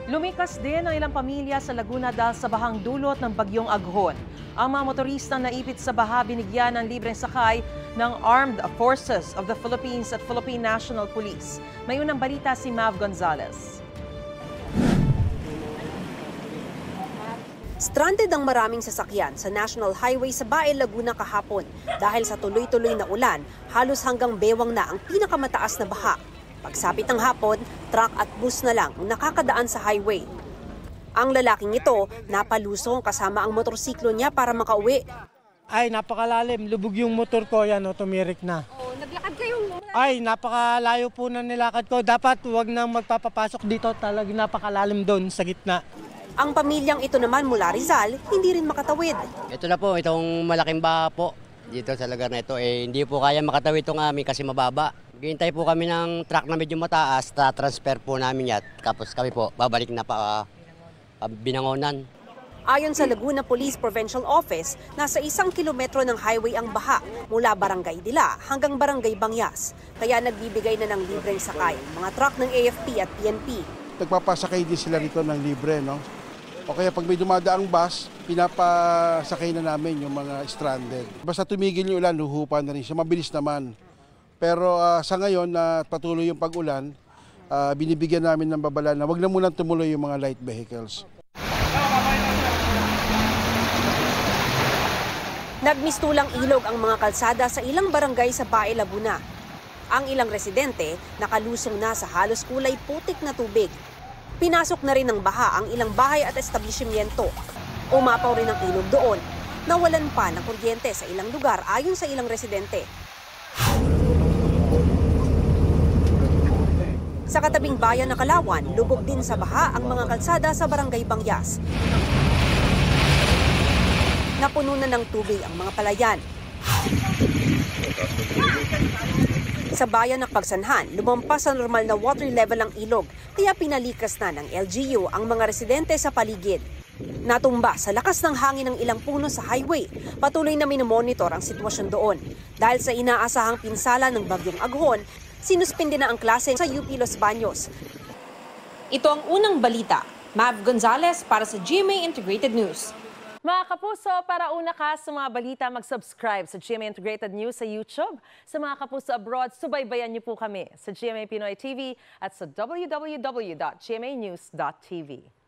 Lumikas din ang ilang pamilya sa Laguna dahil sa bahang dulot ng bagyong Aghon. Ang mga motoristang naipit sa baha binigyan ng libreng sakay ng Armed Forces of the Philippines at Philippine National Police. May unang balita si Mav Gonzalez. Stranded ang maraming sasakyan sa National Highway sa Bae, Laguna kahapon dahil sa tuloy-tuloy na ulan, halos hanggang bewang na ang pinakamataas na baha. Pagsapit ng hapon, truck at bus na lang ang nakakadaan sa highway. Ang lalaking ito, napalusong kasama ang motorsiklo niya para makauwi. Ay, napakalalim. Lubog yung motor ko, yan, tumirik na. Oh, naglakad kayo? Ay, napakalayo po na nilakad ko. Dapat huwag nang magpapapasok dito. Talagang napakalalim doon sa gitna. Ang pamilyang ito naman mula Rizal, hindi rin makatawid. Ito na po, itong malaking baha po dito sa lugar na ito. Hindi po kaya makatawid itong amin kasi mababa. Hintay po kami ng truck na medyo mataas, transfer po namin yan. Tapos kami po, babalik na pa Binangonan. Ayon sa Laguna Police Provincial Office, nasa 1 kilometro ng highway ang baha mula Barangay Dila hanggang Barangay Bangyas. Kaya nagbibigay na ng libreng sakay ang mga truck ng AFP at PNP. Nagpapasakay din sila rito ng libre, no? O kaya pag may dumadaang bus, pinapasakay na namin yung mga stranded. Basta tumigil yung ulan, luhupa na rin siya. Mabilis naman. Pero sa ngayon na patuloy yung pag-ulan, binibigyan namin ng babala na wag na munang tumuloy yung mga light vehicles. Nagmistulang ilog ang mga kalsada sa ilang barangay sa Bae, Laguna. Ang ilang residente nakalusong na sa halos kulay putik na tubig. Pinasok na rin ng baha ang ilang bahay at establishmento. Umapaw rin ang ilog doon. Nawalan pa ng kuryente sa ilang lugar ayon sa ilang residente. Sa katabing bayan ng Kalawan, lubog din sa baha ang mga kalsada sa Barangay Bangyas. Napuno na ng tubig ang mga palayan. Sa bayan ng Pagsanhan, lumampas sa normal na water level ang ilog, kaya pinalikas na ng LGU ang mga residente sa paligid. Natumba sa lakas ng hangin ng ilang puno sa highway, patuloy na minomonitor ang sitwasyon doon. Dahil sa inaasahang pinsala ng bagyong Aghon, sinuspinde na ang klase sa UP Los Baños. Ito ang unang balita. Mav Gonzalez para sa GMA Integrated News. Mga kapuso, para una ka sa mga balita, mag-subscribe sa GMA Integrated News sa YouTube. Sa mga kapuso abroad, subaybayan niyo po kami sa GMA Pinoy TV at sa www.gmanews.tv.